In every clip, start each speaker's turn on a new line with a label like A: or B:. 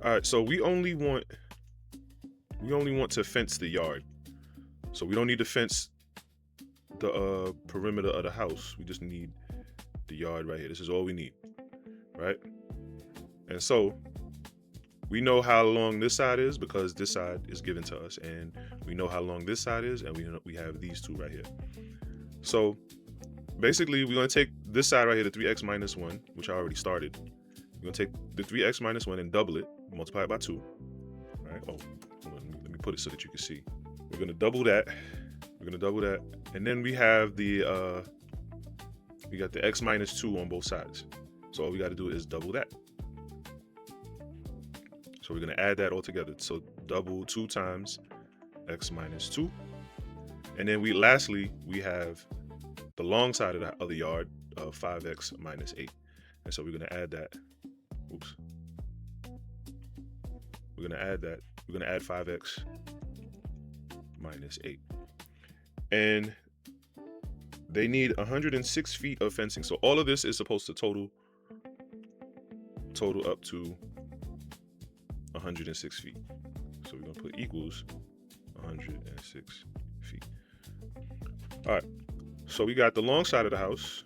A: All right, so we only want to fence the yard. So we don't need to fence the perimeter of the house. We just need the yard right here. This is all we need, right? And so we know how long this side is because this side is given to us, and we know how long this side is, and we have these two right here. So basically, we're gonna take this side right here, the 3x minus 1, which I already started. We're gonna take the 3x minus 1 and double it, multiply it by 2. All right. Oh, hold on, let me put it so that you can see. We're gonna double that. We're gonna double that, and then we have we got the x minus 2 on both sides. So all we got to do is double that. So we're gonna add that all together. So double 2 times x minus 2, and then lastly we have the long side of the yard of 5x minus 8, and so we're gonna add that. Oops. We're gonna add that. We're gonna add 5x minus 8, and they need 106 feet of fencing. So all of this is supposed to total up to 106 feet. So we're gonna put equals 106 feet. All right. So we got the long side of the house.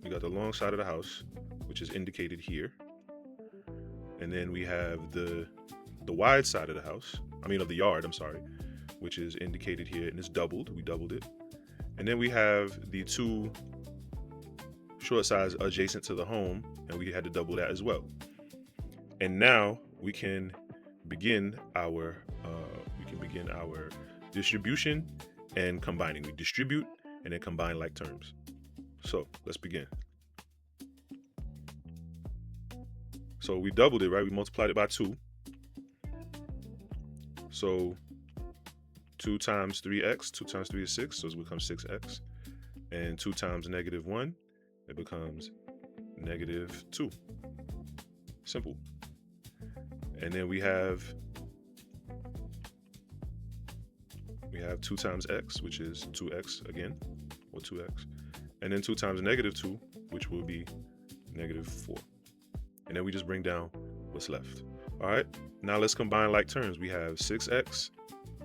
A: We got the long side of the house, which is indicated here. And then we have the wide side of the house. I mean, of the yard, I'm sorry, which is indicated here, and it's doubled. We doubled it. And then we have the two short sides adjacent to the home, and we had to double that as well. And now we can begin our distribution and combining. We distribute and then combine like terms. So let's begin. So we doubled it, right? We multiplied it by 2. So 2 times 3x, 2 times 3 is 6, so it becomes 6x. And 2 times negative 1, it becomes negative 2. Simple. And then we have 2 times x, which is 2x again, or 2x. And then 2 times negative 2, which will be negative 4. And then we just bring down what's left. All right, now let's combine like terms. We have 6x,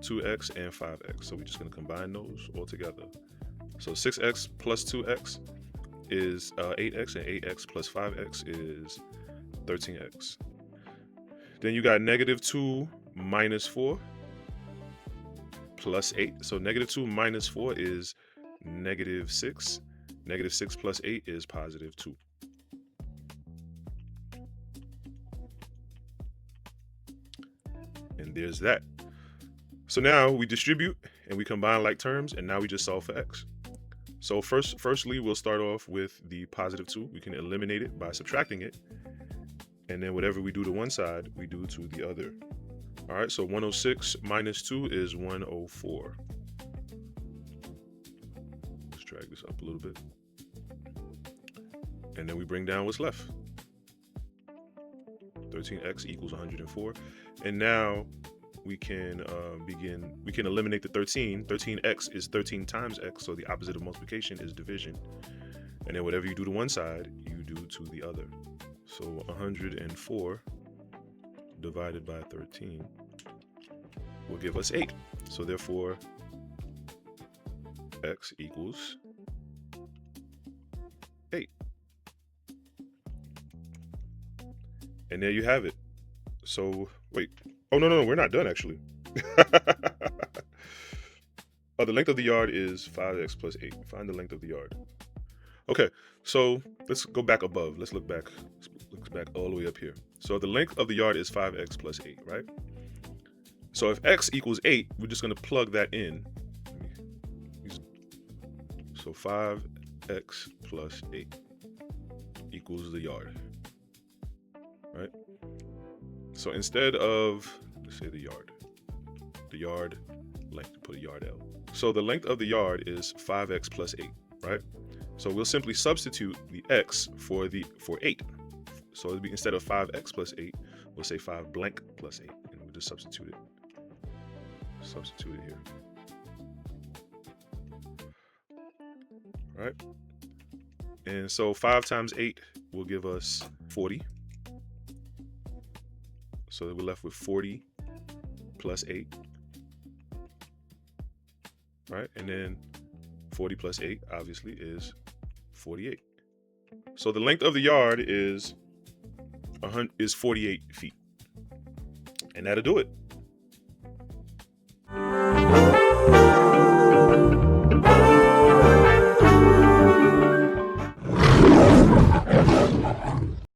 A: 2x, and 5x. So we're just going to combine those all together. So 6x plus 2x is 8x, and 8x plus 5x is 13x. Then you got negative 2 minus 4 plus 8. So negative 2 minus 4 is negative 6. Negative 6 plus 8 is positive 2. And there's that. So now we distribute and we combine like terms, and now we just solve for x. So firstly, we'll start off with the positive 2. We can eliminate it by subtracting it. And then whatever we do to one side, we do to the other. All right, so 106 minus 2 is 104. Let's drag this up a little bit. And then we bring down what's left. 13x equals 104. And now we can eliminate the 13. 13x is 13 times x, so the opposite of multiplication is division. And then whatever you do to one side, you do to the other. So 104 divided by 13 will give us 8. So therefore, x equals 8. And there you have it. So wait. Oh, no, we're not done actually. Oh, the length of the yard is 5x plus 8. Find the length of the yard. Okay, so let's go back above. Let's look back all the way up here. So the length of the yard is 5x plus 8, right? So if x equals 8, we're just going to plug that in. So 5x plus 8 equals the yard, right? So instead of, let's say the yard length, put a yard L. So the length of the yard is 5x plus 8, right? So we'll simply substitute the x for 8. So it'll be, instead of 5x plus 8, we'll say 5 blank plus 8, and we'll just substitute it. Substitute it here. right? And so 5 times 8 will give us 40. So we're left with 40 plus 8, right? And then 40 plus 8 obviously is 48. So the length of the yard is 48 feet. And that'll do it.